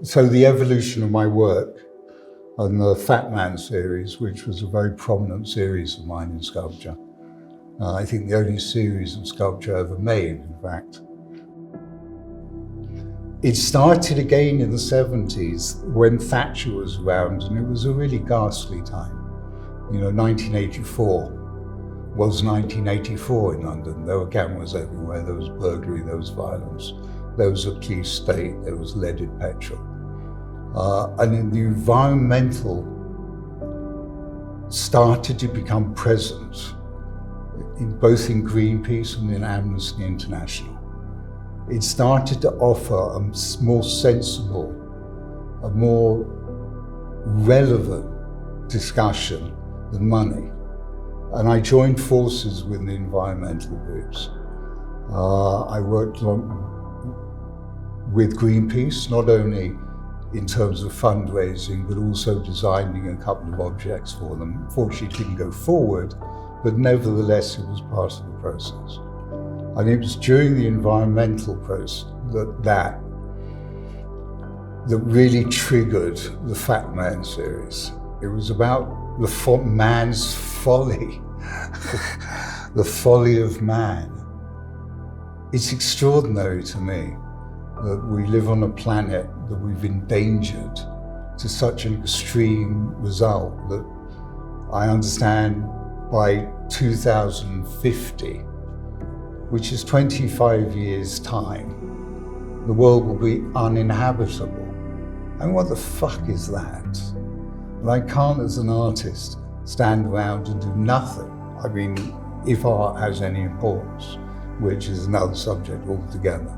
So the evolution of my work and the Fat Man series, which was a very prominent series of mine in sculpture, I think the only series of sculpture ever made, in fact. It started again in the 70s when Thatcher was around, and it was a really ghastly time. 1984 was 1984 in London. There were cameras everywhere, there was burglary, there was violence, there was a police state, there was leaded petrol. And in the environmental started to become present, both in Greenpeace and in Amnesty International. It started to offer a more sensible, a more relevant discussion than money. And I joined forces with the environmental groups. I worked with Greenpeace, not only in terms of fundraising, but also designing a couple of objects for them. Fortunately, it didn't go forward, but nevertheless, it was part of the process. And it was during the environmental process that really triggered the Fat Man series. It was about the man's folly, the folly of man. It's extraordinary to me that we live on a planet that we've endangered to such an extreme result that I understand by 2050, which is 25 years' time, the world will be uninhabitable. And what the fuck is that? And I can't, as an artist, stand around and do nothing. I mean, if art has any importance, which is another subject altogether.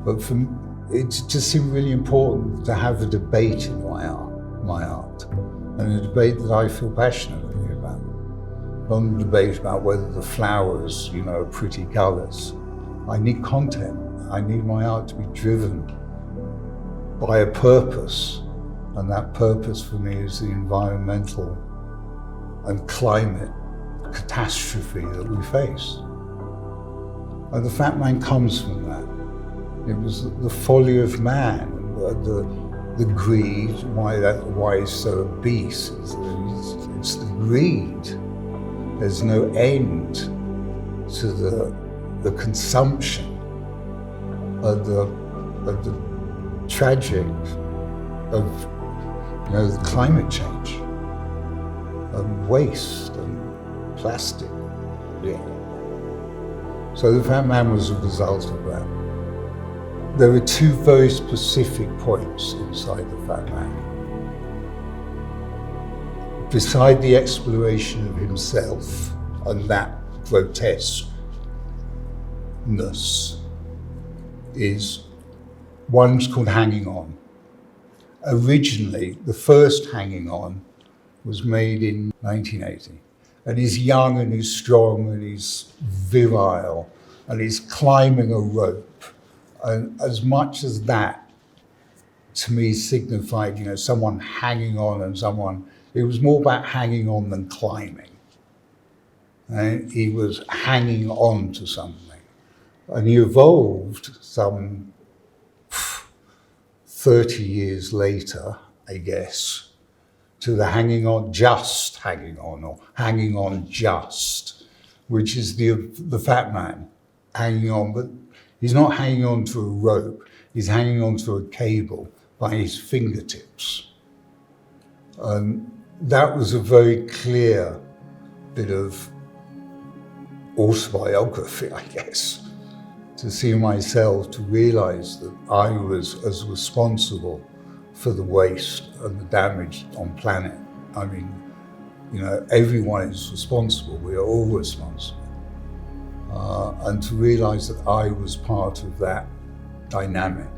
But for me, it just seemed really important to have a debate in my art, and a debate that I feel passionately about. Not a debate about whether the flowers, are pretty colours. I need content. I need my art to be driven by a purpose, and that purpose for me is the environmental and climate catastrophe that we face. And the Fat Man comes from that. It was the folly of man, the greed, why he's so obese. It's the greed. There's no end to the consumption of the tragic of the climate change, and waste and plastic. Yeah. So the Fat Man was a result of that. There are two very specific points inside the Fat Man. Beside the exploration of himself and that grotesqueness is one's called Hanging On. Originally, the first Hanging On was made in 1980. And he's young and he's strong and he's virile and he's climbing a rope. And as much as that, to me, signified, someone hanging on and it was more about hanging on than climbing. And he was hanging on to something. And he evolved some 30 years later, I guess, to the hanging on, or hanging on just, which is the Fat Man hanging on, but he's not hanging on to a rope, he's hanging on to a cable by his fingertips. And that was a very clear bit of autobiography, I guess, to see myself, to realize that I was as responsible for the waste and the damage on planet. I mean, everyone is responsible, we are all responsible. And to realize that I was part of that dynamic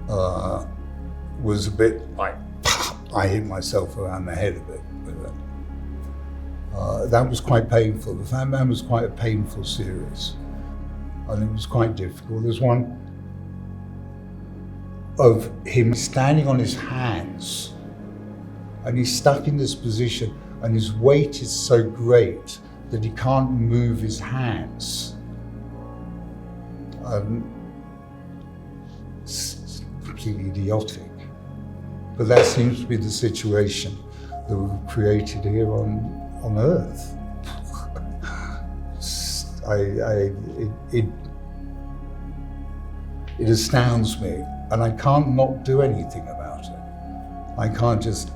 was a bit like, I hit myself around the head a bit with it. That was quite painful. The Fat Man was quite a painful series, and it was quite difficult. There's one of him standing on his hands, and he's stuck in this position, and his weight is so great that he can't move his hands. completely idiotic. But that seems to be the situation that we've created here on Earth. It astounds me, and I can't not do anything about it. I can't just,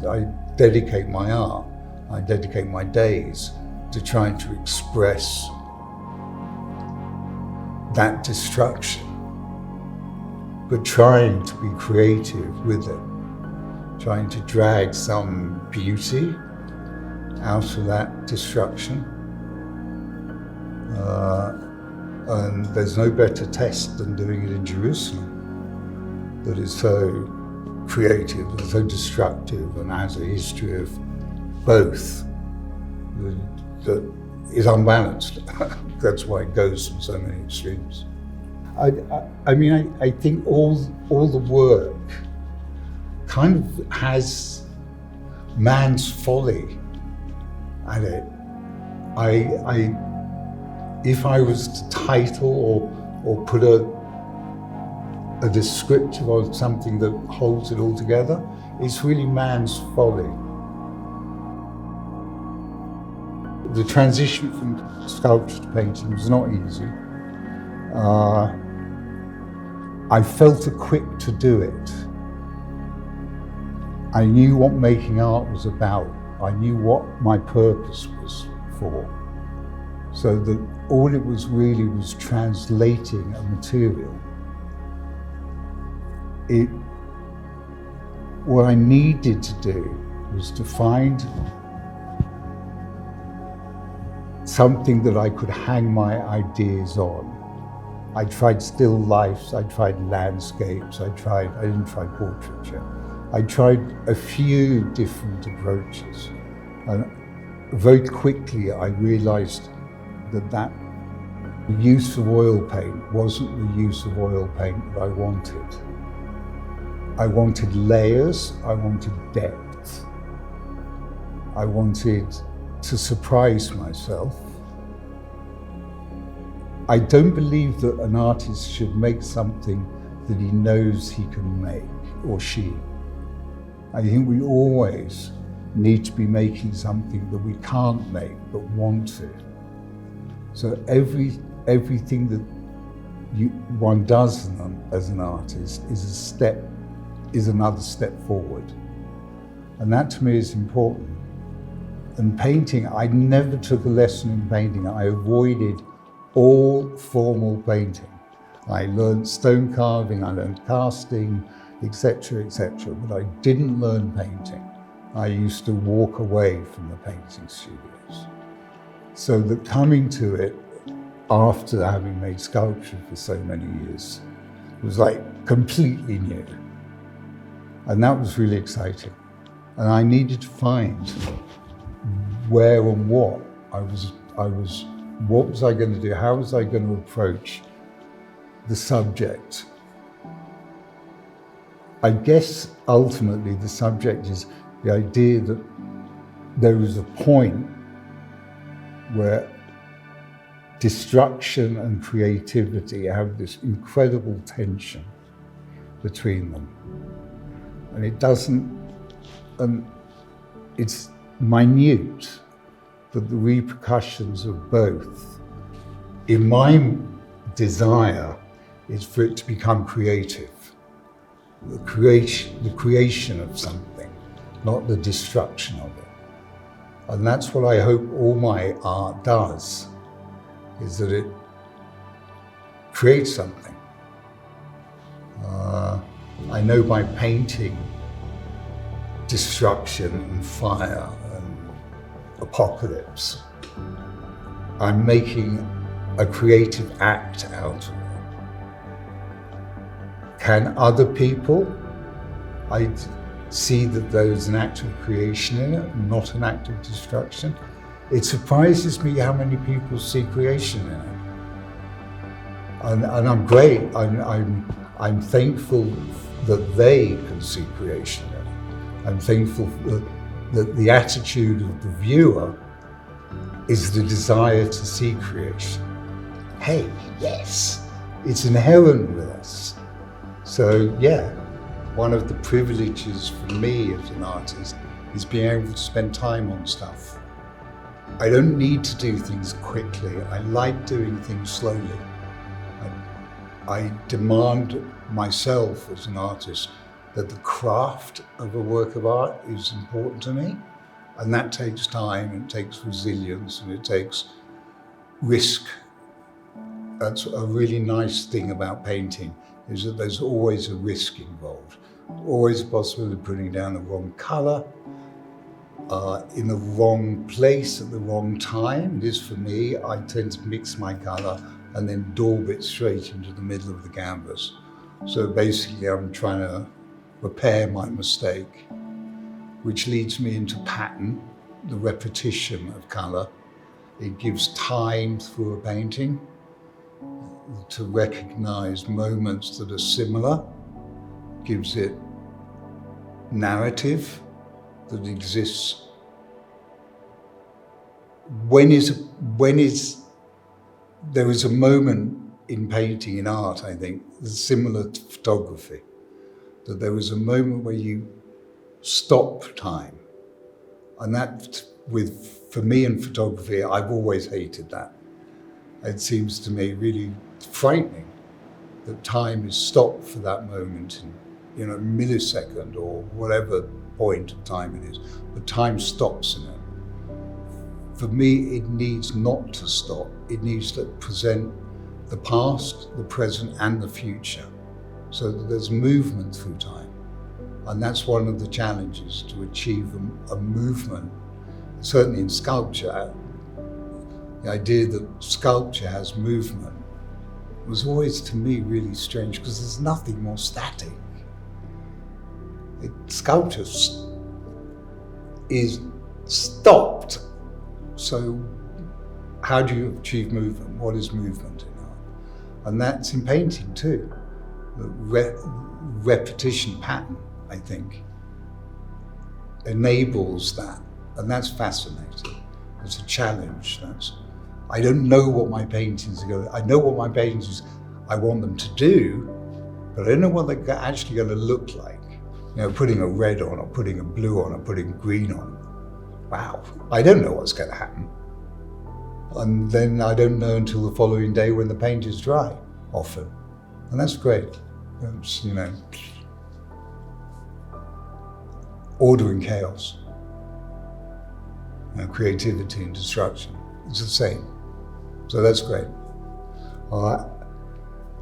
I dedicate my art, I dedicate my days to trying to express that destruction, but trying to be creative with it, trying to drag some beauty out of that destruction. And there's no better test than doing it in Jerusalem, that is so creative and so destructive and has a history of both that is unbalanced. That's why it goes from so many extremes. I think all the work kind of has man's folly at it. If I was to title or put a descriptive on something that holds it all together, it's really man's folly. The transition from sculpture to painting was not easy. I felt equipped to do it. I knew what making art was about. I knew what my purpose was for. So that all it was really was translating a material. What I needed to do was to find something that I could hang my ideas on. I tried still lifes, I tried landscapes, I didn't try portraiture. I tried a few different approaches. And very quickly I realized that the use of oil paint wasn't the use of oil paint that I wanted. I wanted layers, I wanted depth. I wanted to surprise myself. I don't believe that an artist should make something that he knows he can make, or she. I think we always need to be making something that we can't make but want to. So everything that one does as an artist is another step forward. And that to me is important. And painting, I never took a lesson in painting. I avoided all formal painting. I learned stone carving, I learned casting, etc., but I didn't learn painting. I used to walk away from the painting studios. So that coming to it after having made sculpture for so many years was like completely new. And that was really exciting. And I needed to find where and what was I going to do? How was I going to approach the subject? I guess ultimately the subject is the idea that there is a point where destruction and creativity have this incredible tension between them. And it doesn't, it's minute, but the repercussions of both, in my desire, is for it to become creative. The creation of something, not the destruction of it. And that's what I hope all my art does, is that it creates something. I know by painting destruction and fire and apocalypse, I'm making a creative act out of it. Can other people? I see that there is an act of creation in it, not an act of destruction. It surprises me how many people see creation in it. And I'm great. I'm thankful that they can see creation in it. I'm thankful that the attitude of the viewer is the desire to see creation. Hey, yes, it's inherent with us. So yeah, one of the privileges for me as an artist is being able to spend time on stuff. I don't need to do things quickly. I like doing things slowly. I demand myself as an artist that the craft of a work of art is important to me. And that takes time, it takes resilience, and it takes risk. That's a really nice thing about painting, is that there's always a risk involved. Always a possibility of putting down the wrong color, in the wrong place at the wrong time. It is for me. I tend to mix my color and then daub it straight into the middle of the canvas. So basically I'm trying to repair my mistake, which leads me into pattern, the repetition of color. It gives time through a painting to recognize moments that are similar, gives it narrative that exists. There is a moment in painting, in art, I think, similar to photography, that there is a moment where you stop time. And that, for me in photography, I've always hated that. It seems to me really frightening that time is stopped for that moment in a millisecond or whatever point of time it is, but time stops in it. For me, it needs not to stop. It needs to present the past, the present, and the future, so that there's movement through time. And that's one of the challenges, to achieve a movement. Certainly in sculpture, the idea that sculpture has movement was always, to me, really strange, because there's nothing more static. Sculpture is stopped. So how do you achieve movement? What is movement in art? And that's in painting too. The repetition pattern, I think, enables that. And that's fascinating. It's a challenge. I don't know what my paintings are going to, I know what my paintings I want them to do, but I don't know what they're actually going to look like. Putting a red on, or putting a blue on, or putting green on. Wow, I don't know what's going to happen. And then I don't know until the following day when the paint is dry, often. And that's great. It's, order and chaos. Creativity and destruction. It's the same. So that's great.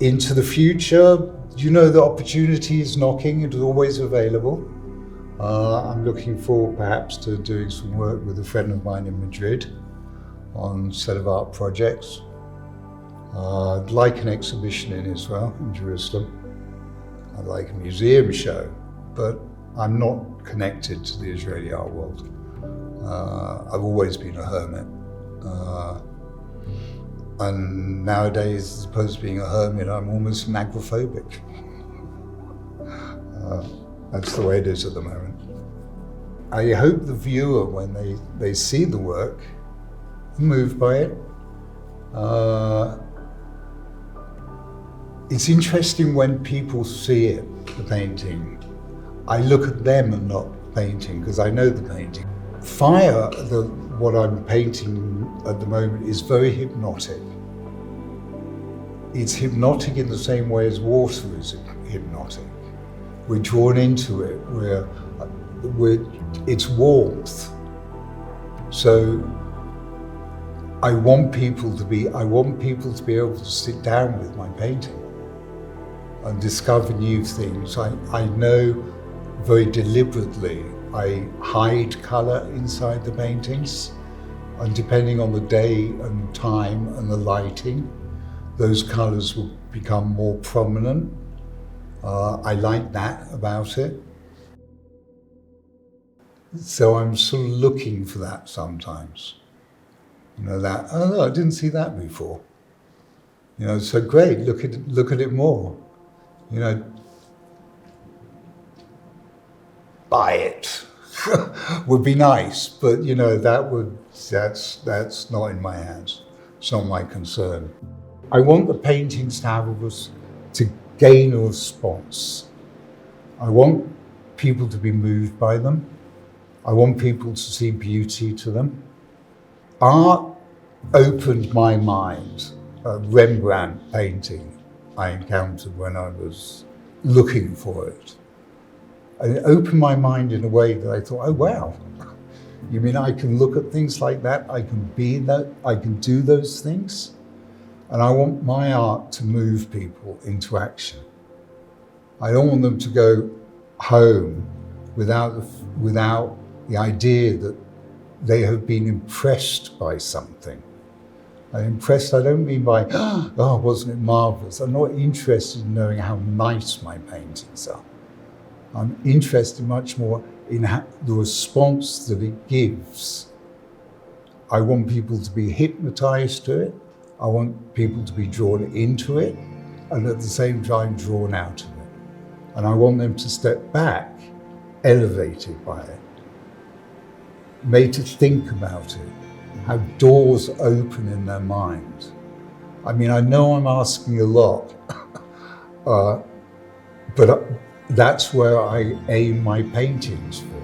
Into the future, the opportunity is knocking. It is always available. I'm looking forward perhaps to doing some work with a friend of mine in Madrid on a set of art projects. I'd like an exhibition in Israel, in Jerusalem. I'd like a museum show, but I'm not connected to the Israeli art world. I've always been a hermit. And nowadays, as opposed to being a hermit, I'm almost agoraphobic. That's the way it is at the moment. I hope the viewer, when they see the work, are moved by it. It's interesting when people see it, the painting. I look at them and not the painting, because I know the painting. Fire, what I'm painting at the moment, is very hypnotic. It's hypnotic in the same way as water is hypnotic. We're drawn into it, it's warmth. So I want people to be able to sit down with my painting and discover new things. I know very deliberately I hide colour inside the paintings, and depending on the day and time and the lighting, those colours will become more prominent. I like that about it. So I'm sort of looking for that sometimes. I didn't see that before. So great, look at it more. Buy it would be nice, but that's not in my hands. It's not my concern. I want the paintings to gain a response. I want people to be moved by them. I want people to see beauty to them. Art opened my mind. A Rembrandt painting I encountered when I was looking for it. And it opened my mind in a way that I thought, oh wow, you mean I can look at things like that? I can be that, I can do those things? And I want my art to move people into action. I don't want them to go home without the idea that they have been impressed by something. And impressed, I don't mean by, oh, wasn't it marvelous? I'm not interested in knowing how nice my paintings are. I'm interested much more in the response that it gives. I want people to be hypnotized to it. I want people to be drawn into it, and at the same time drawn out of it. And I want them to step back, elevated by it, made to think about it, have doors open in their mind. I mean, I know I'm asking a lot, but that's where I aim my paintings for.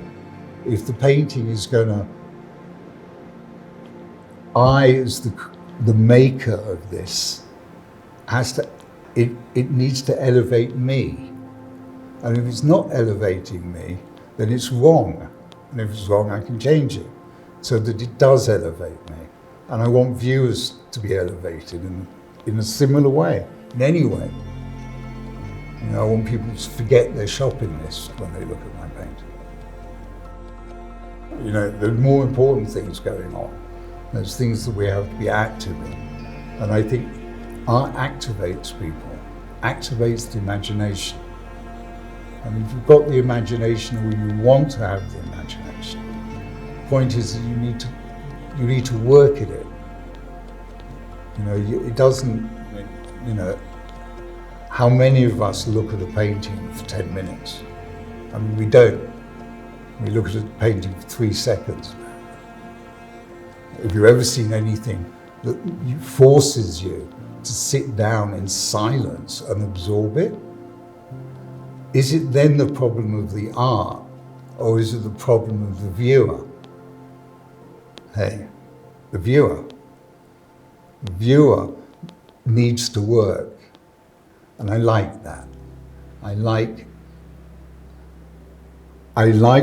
If the painting is gonna, I as the maker of this, it needs to elevate me. And if it's not elevating me, then it's wrong. And if it's wrong, I can change it so that it does elevate me. And I want viewers to be elevated in a similar way, in any way. You know, I want people to forget their shopping list when they look at my painting. You know, there are more important things going on. There's things that we have to be active in. And I think art activates people, activates the imagination. And if you've got the imagination, or you want to have the imagination, the point is that you need to work at it. You know, it doesn't, you know, how many of us look at a painting for 10 minutes? I mean, we don't. We look at a painting for 3 seconds. Have you ever seen anything that forces you to sit down in silence and absorb it? Is it then the problem of the art, or is it the problem of the viewer? Hey, the viewer. The viewer needs to work, and I like that. I like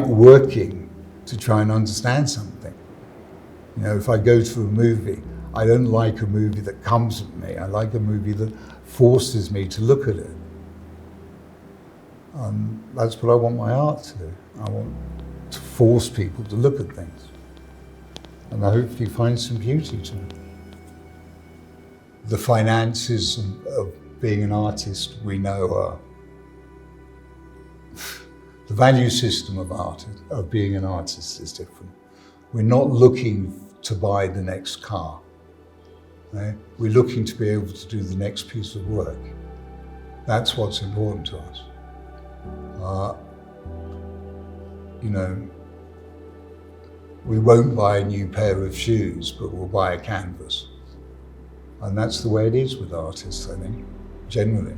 working to try and understand something. You know, if I go to a movie, I don't like a movie that comes at me. I like a movie that forces me to look at it. That's what I want my art to do. I want to force people to look at things. And I hopefully find some beauty to it. The finances of being an artist, we know are the value system of being an artist is different. We're not looking to buy the next car. Right? We're looking to be able to do the next piece of work. That's what's important to us. You know, we won't buy a new pair of shoes, but we'll buy a canvas. And that's the way it is with artists, I think, generally.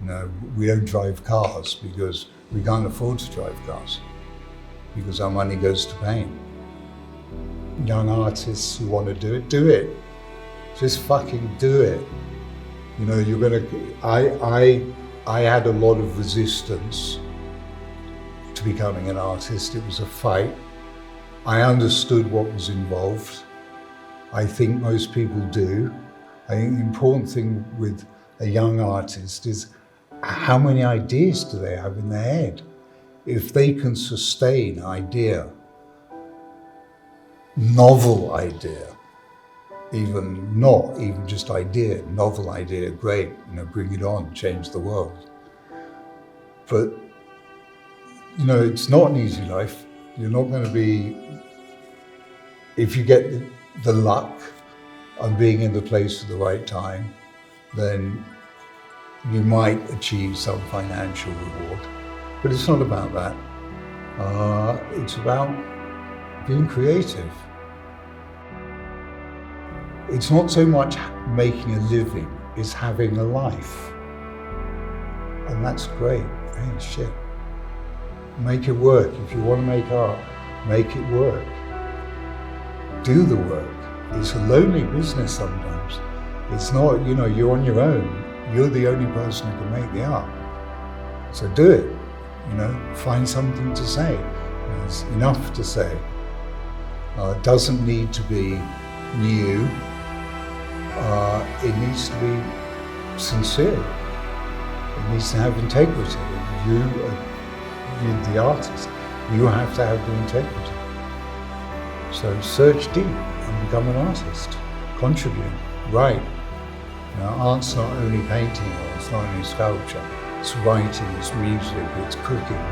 You know, we don't drive cars because we can't afford to drive cars, because our money goes to paint. Young artists who want to do it. Just fucking do it. You know, I had a lot of resistance to becoming an artist. It was a fight. I understood what was involved. I think most people do. I think the important thing with a young artist is how many ideas do they have in their head? If they can sustain idea, novel idea, not even just idea, novel idea, great, you know, bring it on, change the world. But, you know, it's not an easy life. You're not going to be, if you get the luck of being in the place at the right time, then you might achieve some financial reward. But it's not about that. It's about being creative. It's not so much making a living, it's having a life. And that's great. Hey, shit. Make it work. If you want to make art, make it work. Do the work. It's a lonely business sometimes. It's not, you're on your own. You're the only person who can make the art. So do it. Find something to say. There's enough to say. It doesn't need to be new. It needs to be sincere. It needs to have integrity. You're the artist. You have to have the integrity. So search deep and become an artist. Contribute. Write. Art's not only painting, or it's not only sculpture. It's writing, it's music, it's cooking.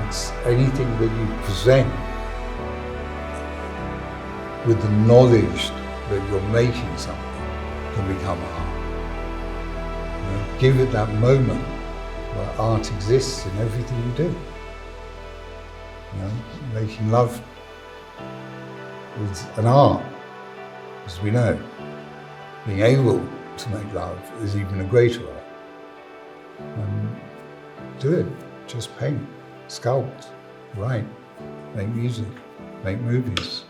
It's anything that you present with the knowledge that you're making something can become art. Give it that moment where art exists in everything you do. Making love is an art, as we know. Being able to make love is even a greater art. Do it. Just paint, sculpt, write, make music, make movies.